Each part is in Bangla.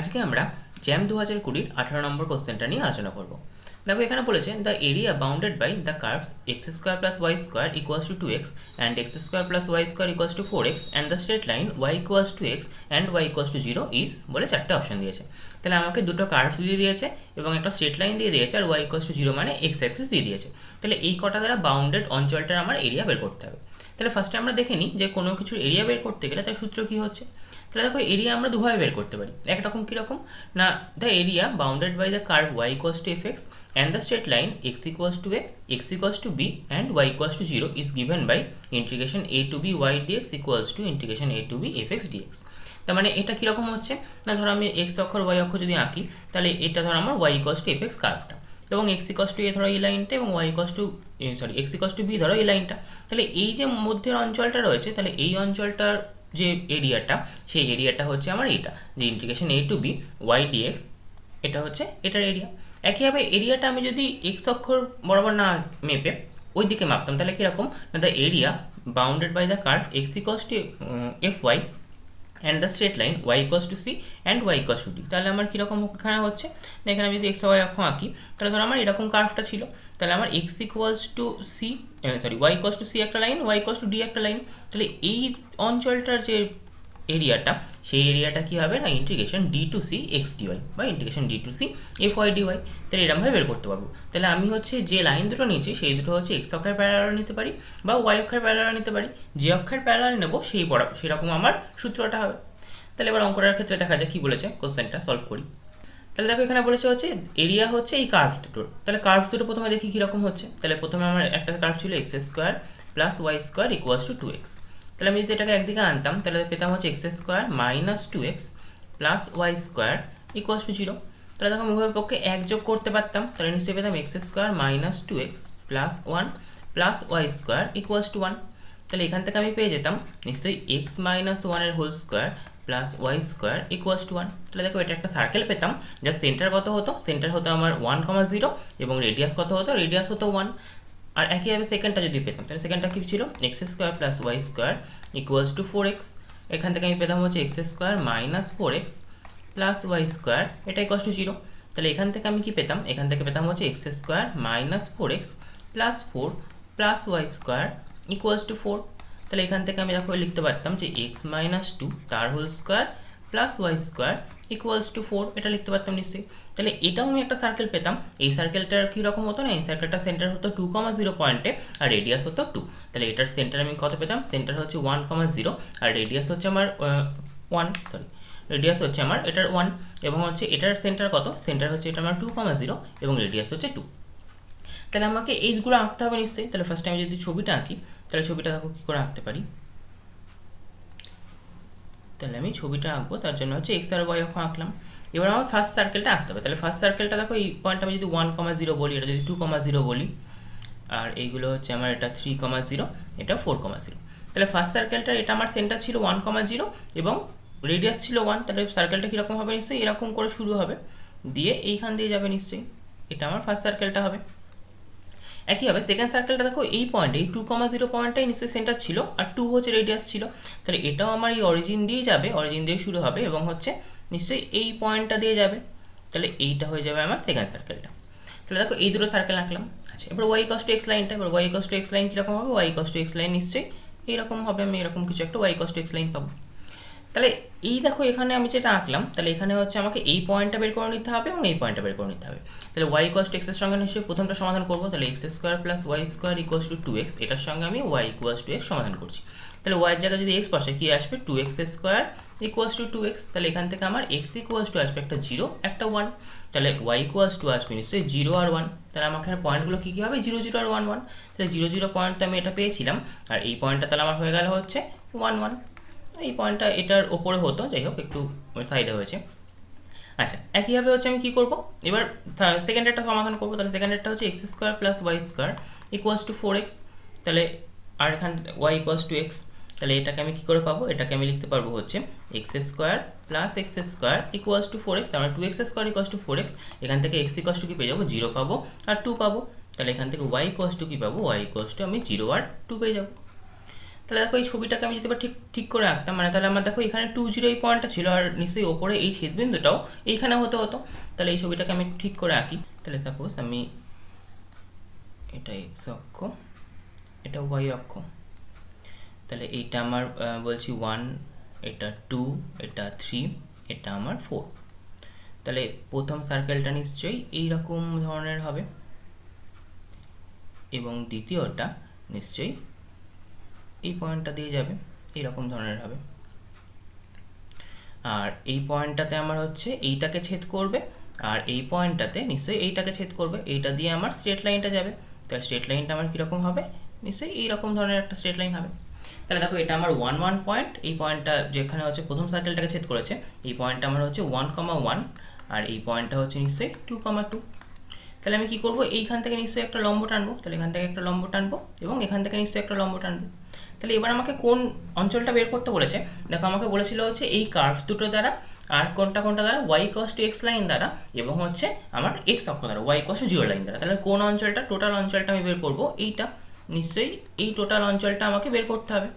আজকে আমরা জ্যাম 2020 18 নম্বর কোশ্চেনটা নিয়ে আলোচনা করব। দেখো এখানে বলেছে the area bounded by the curves x square plus y square equals to 2x and x square plus y square equals to 4x and the straight line y equals to x and y equals to 0 is বলে চারটে অপশন দিয়েছে। তাহলে আমাকে দুটো কার্ভস দিয়ে দিয়েছে এবং একটা স্ট্রেট লাইন দিয়ে দিয়েছে আর ওয়াই ইকুয়ালস টু 0 মানে এক্স অ্যাক্সিস দিয়ে দিয়েছে। তাহলে এই কটা দ্বারা বাউন্ডেড অঞ্চলটার আমার এরিয়া বের করতে হবে। তাহলে ফার্স্টে আমরা দেখে নিই যে কোনো কিছুর এরিয়া বের করতে গেলে তার সূত্র কী হচ্ছে। তাহলে দেখো এরিয়া আমরা দুভাবে বের করতে পারি। একরকম কীরকম না, the area bounded by the curve y equals to f x and the straight line x equals to a, x equals to b and y equals to 0 is given by integration a to b y dx equals to integration a to b f x dx. তার মানে এটা কীরকম হচ্ছে না, ধরো আমি এক্স অক্ষ আর ওয়াই অক্ষ যদি আঁকি তাহলে এটা ধরো আমার y equals to f x কার্ভটা এবং এক্স ইকুয়ালস টু এ ধরো এই লাইনটা এবং y equals to x equals to b ধরো এই লাইনটা। তাহলে এই যে মধ্যের অঞ্চলটা রয়েছে তাহলে এই অঞ্চলটার যে এরিয়াটা সেই এরিয়াটা হচ্ছে আমার এইটা, যে integration a to b y dx, এটা হচ্ছে এটার এরিয়া। একইভাবে এরিয়াটা আমি যদি এক্স অক্ষর বরাবর না মেপে ওই দিকে মাপতাম তাহলে কীরকম না, the area bounded by the curve x equals to f y and the straight line y equals to c and y equals to d. তাহলে আমার কীরকম এখানে হচ্ছে না, এখানে আমি যদি এক্স ওয়াই অক্ষ আঁকি তাহলে ধরো আমার এরকম কার্ভটা ছিল, তাহলে আমার x equals to c y equals to c একটা line, y equals to d একটা লাইন। তাহলে এই অঞ্চলটার যে এরিয়াটা সেই এরিয়াটা কী হবে না, integration d to c x dy বা integration d to c f y dy. তাহলে এরকমভাবে বের করতে পারবো। তাহলে আমি হচ্ছে যে লাইন দুটো নিচ্ছি সেই দুটো হচ্ছে এক্স অক্ষের প্যারালাল নিতে পারি বা ওয়াই অক্ষের প্যারালাল নিতে পারি। যে অক্ষের প্যারালাল নেবো সেরকম আমার সূত্রটা হবে। তাহলে এবার অঙ্কটার ক্ষেত্রে দেখা যায় কী বলেছে, কোশ্চেনটা সলভ করি। তাহলে দেখো এখানে বলেছে হচ্ছে এরিয়া হচ্ছে এই কার্ভ দুটোর। তাহলে কার্ভ দুটো প্রথমে দেখি কীরকম হচ্ছে। তাহলে প্রথমে আমার একটা কার্ভ ছিল x square plus y square equals to 2x। তাহলে আমি যদি এটাকে একদিকে আনতাম তাহলে পেতাম হচ্ছে x square minus 2x plus y square equals to 0। তাহলে দেখো আমি উভয়ের পক্ষে এক যোগ করতে পারতাম, তাহলে নিশ্চয়ই পেতাম x square minus 2x plus 1 plus y square equals to 1। তাহলে এখান থেকে আমি পেয়ে যেতাম নিশ্চয়ই এক্স মাইনাস 1-এর whole square plus y square equals to 1। তাহলে দেখো এটা একটা সার্কেল পেতাম যার সেন্টার কত হতো, সেন্টার হতো আমার 1,0 এবং রেডিয়াস কত হতো, রেডিয়াস হতো 1। আর একইভাবে সেকেন্ডটা যদি পেতাম তাহলে সেকেন্ডটা কী ছিল, x square plus y square equals to 4x। এখান থেকে আমি পেতাম হচ্ছে x square minus 4x plus y square, এটা ইকুয়ালস টু 0। তাহলে এখান থেকে আমি কি পেতাম, এখান থেকে পেতাম হচ্ছে x square minus 4x plus 4 plus y square equals to 4। তাহলে এখান থেকে আমি দেখো লিখতে পারতাম যে এক্স মাইনাস 2 তার whole square plus y square equals to 4, এটা লিখতে পারতাম নিশ্চয়ই। তাহলে এটাও আমি একটা সার্কেল পেতাম। এই সার্কেলটার কীরকম হতো না, এই সার্কেলটার সেন্টার হতো 2,0 পয়েন্টে আর রেডিয়াস হতো 2। তাহলে এটার সেন্টার আমি কত পেতাম, সেন্টার হচ্ছে 1,0 আর রেডিয়াস হচ্ছে আমার রেডিয়াস হচ্ছে আমার এটার 1 এবং হচ্ছে এটার সেন্টার কত, সেন্টার হচ্ছে এটা আমার 2,0 এবং রেডিয়াস হচ্ছে 2। তাহলে আমাকে এইগুলো আঁকতে হবে নিশ্চয়ই। তাহলে ফার্স্টে আমি যদি ছবিটা আঁকি তাহলে ছবিটা দেখো কী করে আঁকতে পারি। তাহলে আমি ছবিটা আঁকবো, তার জন্য হচ্ছে এক্স আর ওয়াই অক্ষ আঁকলাম। এবার আমার ফার্স্ট সার্কেলটা আঁকতে হবে। তাহলে ফার্স্ট সার্কেলটা দেখো এই পয়েন্ট আমি যদি 1,0 বলি, এটা যদি 2,0 বলি, আর এইগুলো হচ্ছে আমার এটা 3,0, এটা 4,0। তাহলে ফার্স্ট সার্কেলটা এটা আমার সেন্টার ছিল 1,0 এবং রেডিয়াস ছিল 1। তাহলে সার্কেলটা কীরকম হবে নিশ্চয়ই এরকম করে শুরু হবে, দিয়ে এইখান দিয়ে যাবে নিশ্চয়ই, এটা আমার ফার্স্ট সার্কেলটা হবে। একইভাবে সেকেন্ড সার্কেলটা দেখো এই পয়েন্টে এই 2,0 পয়েন্টটাই নিশ্চয়ই সেন্টার ছিল আর 2 হচ্ছে রেডিয়াস ছিল। তাহলে এটাও আমার এই অরিজিন দিয়েই যাবে, অরিজিন দিয়ে শুরু হবে এবং হচ্ছে নিশ্চয়ই এই পয়েন্টটা দিয়ে যাবে। তাহলে এইটা হয়ে যাবে আমার সেকেন্ড সার্কেলটা। তাহলে দেখো এই দুটো সার্কেল আঁকলাম। আচ্ছা, এবার ওয়াই ইকুয়ালস টু এক্স লাইনটা, এবার y equals to x line কীরকম হবে, y equals to x line নিশ্চয়ই এইরকম হবে, আমি এরকম কিছু একটা y equals to x line পাবো। তাহলে এই দেখো এখানে আমি যেটা আঁকলাম, তাহলে এখানে হচ্ছে আমাকে এই পয়েন্টটা বের করে নিতে হবে এবং এই পয়েন্টটা বের করে নিতে হবে। তাহলে ওয়াই ইকুয়ালস টু এক্সের সঙ্গে নিশ্চয়ই প্রথমটা সমাধান করবো। তাহলে x square plus y square equals to 2x, এটার সঙ্গে আমি ওয়াই ইকুয়ালস টু এক্স সমাধান করছি। তাহলে ওয়াইয়ের জায়গায় যদি এক্স বসে কী আসবে, 2x square equals to 2x। তাহলে এখান থেকে আমার এক্স ইকুয়ালস টু আসবে একটা 0 একটা 1। তাহলে ওয়াই ইকুয়ালস টু আসবে নিশ্চয়ই 0 আর 1। তাহলে আমার এখানে পয়েন্টগুলো কী কী হবে, 0 0 আর 1 1। তাহলে 0 0 পয়েন্টটা আমি এটা পেয়েছিলাম আর এই পয়েন্টটা তাহলে আমার হয়ে গেল হচ্ছে 1 1। এই পয়েন্টটা এটার ওপরে হতো, যাই হোক একটু সাইডে হয়েছে। আচ্ছা, একইভাবে হচ্ছে আমি কী করবো, এবার সেকেন্ডেরটা সমাধান করবো। তাহলে সেকেন্ডেরটা হচ্ছে x square plus y square equals to 4x। তাহলে আর এখানে ওয়াই ইকুয়ালস টু এক্স। তাহলে এটাকে আমি কী করে পাবো, এটাকে আমি লিখতে পারবো হচ্ছে x square plus x square equals to 4x। তাহলে 2x square equals to 4x। এখান থেকে এক্স ইকুয়ালস টু কী পেয়ে যাবো, 0 পাবো আর 2 পাবো। তাহলে এখান থেকে ওয়াই ইকুয়ালস টু কী পাবো, ওয়াই ইকুয়ালস টু আমি 0 আর 2 পেয়ে যাবো। তাহলে দেখো এই ছবিটাকে আমি যদি এবার ঠিক ঠিক করে আঁকতাম, মানে তাহলে আমার দেখো এখানে 2 0 এই পয়েন্টটা ছিল, আর নিশ্চয়ই ওপরে এই ছেদবিন্দুটাও এইখানে হতে হতো। তাহলে এই ছবিটাকে আমি ঠিক করে আঁকি। তাহলে সাপোজ আমি এটা এক্স অক্ষ, এটা ওয়াই অক্ষ, তাহলে এইটা আমার বলছি 1, এটা 2, এটা 3, এটা আমার 4। তাহলে প্রথম সার্কেলটা নিশ্চয়ই এইরকম ধরনের হবে এবং দ্বিতীয়টা নিশ্চয়ই এই পয়েন্টটা দিয়ে যাবে, এইরকম ধরনের হবে। আর এই পয়েন্টটাতে আমার হচ্ছে এইটাকে ছেদ করবে, আর এই পয়েন্টটাতে নিশ্চয়ই এইটাকে ছেদ করবে, এইটা দিয়ে আমার স্ট্রেট লাইনটা যাবে। তাহলে স্ট্রেট লাইনটা আমার কীরকম হবে, নিশ্চয়ই এইরকম ধরনের একটা স্ট্রেট লাইন হবে। তাহলে দেখো এটা আমার 1, 1 পয়েন্ট, এই পয়েন্টটা যেখানে হচ্ছে প্রথম সার্কেলটাকে ছেদ করেছে, এই পয়েন্টটা আমার হচ্ছে 1, 1, আর এই পয়েন্টটা হচ্ছে নিশ্চয়ই 2, 2। তাহলে আমি কি করব, এইখান থেকে নিশ্চয়ই একটা লম্ব টানবো, তাহলে এখান থেকে একটা লম্ব টানবো এবং এখান থেকে নিশ্চয়ই একটা লম্ব টানবো। তাহলে এবার আমাকে কোন অঞ্চলটা বের করতে বলেছে, দেখো আমাকে বলেছিল হচ্ছে এই কার্ভ দুটো দ্বারা, আর কোনটা দ্বারা, y = x লাইন দ্বারা, এবং হচ্ছে আমার x অক্ষ দ্বারা, y = 0 লাইন দ্বারা। তাহলে কোন অঞ্চলটা, টোটাল অঞ্চলটা আমি বের করব, এইটা নিশ্চয়ই এই টোটাল অঞ্চলটা আমাকে বের করতে হবে,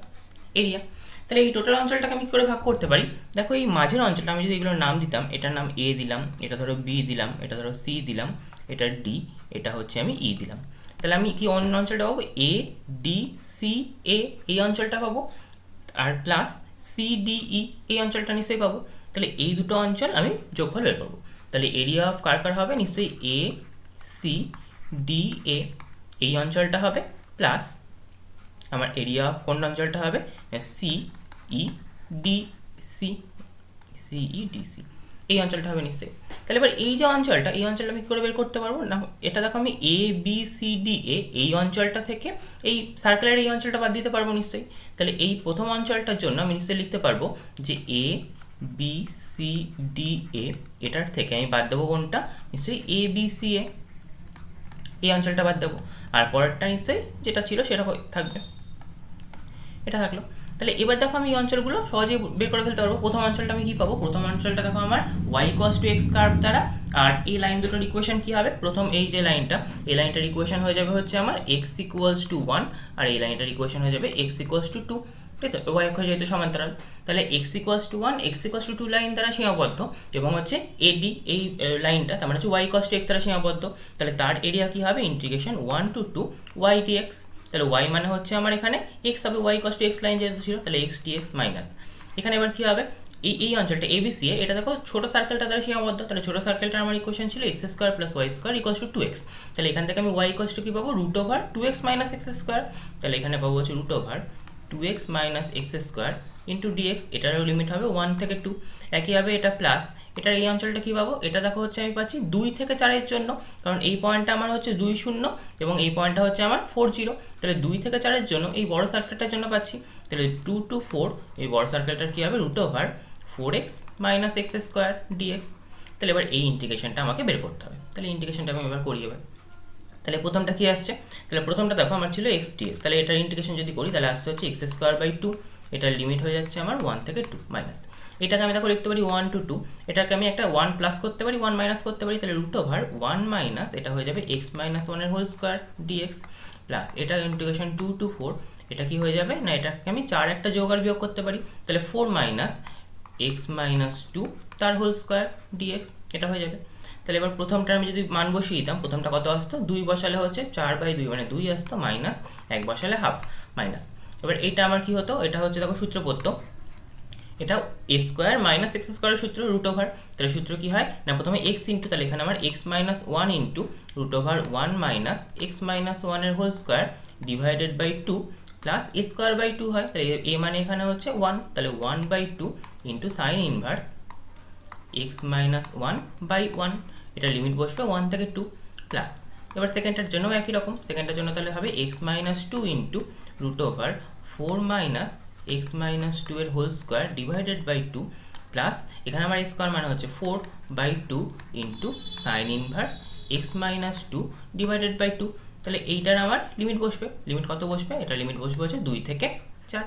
এরিয়া। তাহলে এই টোটাল অঞ্চলটাকে আমি কী করে ভাগ করতে পারি, দেখো এই মাঝের অঞ্চলটা আমি যদি এগুলোর নাম দিতাম, এটার নাম a দিলাম, এটা ধরো b দিলাম, এটা ধরো c দিলাম, এটা d, এটা হচ্ছে আমি e দিলাম। তাহলে আমি কি অন্য অঞ্চলটা পাবো, a d c a এই অঞ্চলটা পাবো, আর প্লাস c d e এই অঞ্চলটা নিশ্চয়ই পাবো। তাহলে এই দুটো অঞ্চল আমি যোগফল বের করবো। তাহলে এরিয়া অফ কার হবে, নিশ্চয়ই a c d a এই অঞ্চলটা হবে, প্লাস আমার এরিয়া অফ কোন অঞ্চলটা হবে, সি ই ডি সি, এই অঞ্চলটা হবে নিশ্চয়ই। তাহলে এবার এই যে অঞ্চলটা, এই অঞ্চলটা আমি কী করে বের করতে পারবো না, এটা দেখো আমি A B C D A এই অঞ্চলটা থেকে এই সার্কেলের এই অঞ্চলটা বাদ দিতে পারবো নিশ্চয়ই। তাহলে এই প্রথম অঞ্চলটার জন্য আমি নিশ্চয়ই লিখতে পারবো যে A B C D A, এটার থেকে আমি বাদ দেবো কোনটা, নিশ্চয়ই এ বি সি এ, এই অঞ্চলটা বাদ দেবো, আর পরেরটা নিশ্চয়ই যেটা ছিল সেটা থাকবে, এটা থাকলো। তাহলে এবার দেখো আমি এই অঞ্চলগুলো সহজেই বের করে ফেলতে পারবো। প্রথম অঞ্চলটা আমি কি পাবো, প্রথম অঞ্চলটা দেখো আমার y = x কার্ভ দ্বারা, আর এই লাইন দুটোর ইকুয়েশন কি হবে, প্রথম এই যে লাইনটা, এই লাইনটার ইকুয়েশন হয়ে যাবে হচ্ছে আমার x = 1, আর এই লাইনটার ইকুয়েশন হয়ে যাবে x = 2, তাই তো, y অক্ষ যেহেতু সমান্তরাল। তাহলে x = 1, x = 2 লাইন দ্বারা সীমাবদ্ধ, এবং হচ্ছে AD এই লাইনটা, তার মানে হচ্ছে y = x দ্বারা সীমাবদ্ধ। তাহলে তার এরিয়া কি হবে, ইন্টিগ্রেশন 1 to 2 y dx। তাহলে y মানে হচ্ছে আমার এখানে x হবে, y = x লাইন যেহেতু ছিল, তাহলে x dx মাইনাস এখানে এবার কি হবে, এই অঞ্চলটা ABC এটা দেখো ছোট সার্কেলটা দ্বারা সীমাবদ্ধ। তাহলে ছোট সার্কেলটা আমার ইকুয়েশন ছিল x² + y² = 2x। তাহলে এখান থেকে আমি y কি পাবো, √2x - x²। তাহলে এখানে পাবো হচ্ছে √2x - x² ইন্টু dx, এটারও লিমিট হবে 1 থেকে 2। একইভাবে এটা প্লাস, এটার এই অঞ্চলটা কি পাবো, এটা দেখো হচ্ছে আমি পাচ্ছি 2 থেকে 4-এর জন্য, কারণ এই পয়েন্টটা আমার হচ্ছে 2, 0 এবং এই পয়েন্টটা হচ্ছে আমার 4, 0। তাহলে 2 থেকে 4-এর জন্য এই বড় সার্কেলটার জন্য পাচ্ছি। তাহলে 2 to 4 এই বড় সার্কেলটার কি হবে, √4x - x² dx। তাহলে এবার এই ইন্টিগ্রেশনটা আমাকে বের করতে হবে। তাহলে ইন্টিগ্রেশনটা আমি এবার করি এবার। তাহলে প্রথমটা কি আসছে, তাহলে প্রথমটা দেখো আমার ছিল x dx, তাহলে এটার ইন্টিগ্রেশন যদি করি তাহলে আসছে হচ্ছে x²/2, এটার লিমিট হয়ে যাচ্ছে আমার 1 থেকে 2 মাইনাস। এটাকে আমি দেখো লিখতে পারি 1 to 2, এটাকে আমি একটা 1 প্লাস করতে পারি, 1 মাইনাস করতে পারি। তাহলে √1 মাইনাস এটা হয়ে যাবে x - 1 এর হোল স্কয়ার dx, প্লাস এটা ইন্টিগ্রেশন 2 to 4, এটা কি হয়ে যাবে না, এটাকে আমি 4 একটা যোগ আর বিয়োগ করতে পারি। তাহলে 4 মাইনাস x - 2 তার হোল স্কয়ার dx, এটা হয়ে যাবে। তাহলে এবার প্রথমটা আমি যদি মান বসিয়ে দিতাম, প্রথমটা কত আসতো, 2 বসালে হচ্ছে 4/2 মানে 2 আসতো, মাইনাস 1 বসালে হাফ মাইনাস। এবার এইটা আমার কি হতো, এটা হচ্ছে দেখো সূত্র পড়তো, এটা a² - x² এর সূত্র √, তাহলে সূত্র কি হয় না, প্রথমে x ইন্টু, তাহলে এখানে আমার x - 1 ইন্টু √1 মাইনাস x - 1 এর whole square divided by 2 plus a²/2 হয়। তাহলে a মানে এখানে হচ্ছে 1, তাহলে 1/2 ইন্টু সাইন ইনভার্স x - 1/1, এটা লিমিট বসবে 1 থেকে 2 প্লাস। এবার সেকেন্ডটার জন্য একই রকম, সেকেন্ডটার জন্য তাহলে হবে x - 2 ইন্টু √4 মাইনাস x - 2 এর whole square divided by 2 plus এখানে আমার x স্কয়ার মানে হচ্ছে 4/2 into sine inverse x - 2 divided by 2। তাহলে এইটার আমার লিমিট বসবে, লিমিট কত বসবে, এটা লিমিট বসবে হচ্ছে 2 থেকে 4।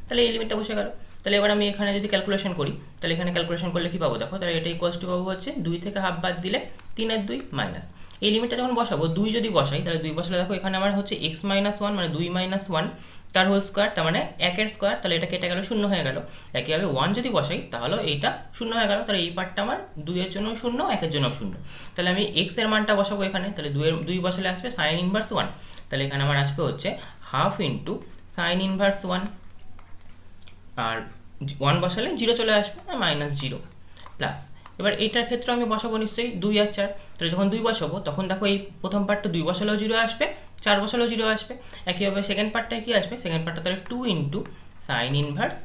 তাহলে এই লিমিটটা বসে গেল। তাহলে এবার আমি এখানে যদি ক্যালকুলেশন করি, তাহলে এখানে ক্যালকুলেশন করলে কি পাবো দেখো, তাহলে এটা ইকুয়ালস টু পাবো হচ্ছে 2 থেকে হাফ বাদ দিলে 3/2 মাইনাস এই লিমিটটা যখন বসাবো 2 যদি বসাই, তাহলে 2 বসালে দেখো এখানে আমার হচ্ছে x - 1 মানে 2 - 1 তার হোল স্কোয়ার, তার মানে 1 স্কোয়ার, তাহলে এটা কেটে গেল, 0 হয়ে গেল। একইভাবে 1 যদি বসাই তাহলে এইটা 0 হয়ে গেল, তাহলে এই পার্টটা আমার 2 এর জন্য 0, 1 এর জন্য 0। তাহলে আমি x এর মানটা বসাবো এখানে, তাহলে 2 বসালে আসবে সাইন ইনভার্স 1, তাহলে এখানে আমার আসবে হচ্ছে হাফ ইন্টু সাইন ইনভার্স 1, আর 1 বসালে 0 চলে আসবে, -0 প্লাস। এবার এইটার ক্ষেত্রে আমি বসাবো নিশ্চয়ই 2 আর 4, তাহলে যখন 2 বসাবো তখন দেখো এই প্রথম পার্টটা 2 বসালেও 0 আসবে, 4 বসালেও 0 আসবে। একইভাবে সেকেন্ড পার্টটায় কি আসবে, সেকেন্ড পার্টটা তাহলে 2 ইন্টু সাইন ইনভার্স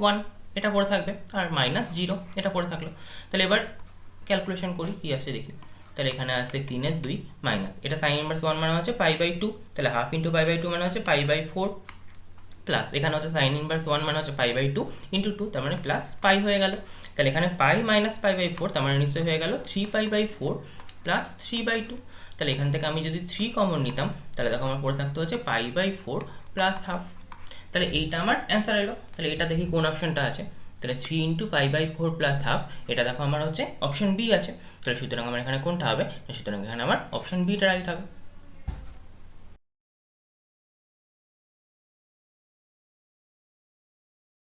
1 এটা পড়ে থাকবে, আর -0 এটা পড়ে থাকলো। তাহলে এবার ক্যালকুলেশন করি কী আসে দেখি, তাহলে এখানে আসছে 3 2 মাইনাস, এটা সাইন ইনভার্স 1 মানে হচ্ছে π/2, তাহলে হাফ ইন্টু π/2 মানে হচ্ছে π/4 প্লাস, এখানে হচ্ছে সাইন ইনভার্স 1 মানে হচ্ছে π/2 ইন্টু 2, তার মানে প্লাস পাই হয়ে গেল। তাহলে এখানে পাই মাইনাস π/4, তার মানে নিশ্চয়ই হয়ে গেল 3π/4 প্লাস 3/2। তাহলে এখান থেকে আমি যদি 3 কমন নিতাম, তাহলে দেখো আমার পড়ে থাকতে হচ্ছে π/4 প্লাস হাফ। তাহলে এইটা আমার অ্যান্সার এলো। তাহলে এটা দেখি কোন অপশনটা আছে, তাহলে 3 ইন্টু π/4 প্লাস হাফ, এটা দেখো আমার হচ্ছে অপশন বি আছে। তাহলে সুতরাং আমার এখানে কোনটা হবে, সুতরাং এখানে আমার অপশন বিটা রাইট হবে।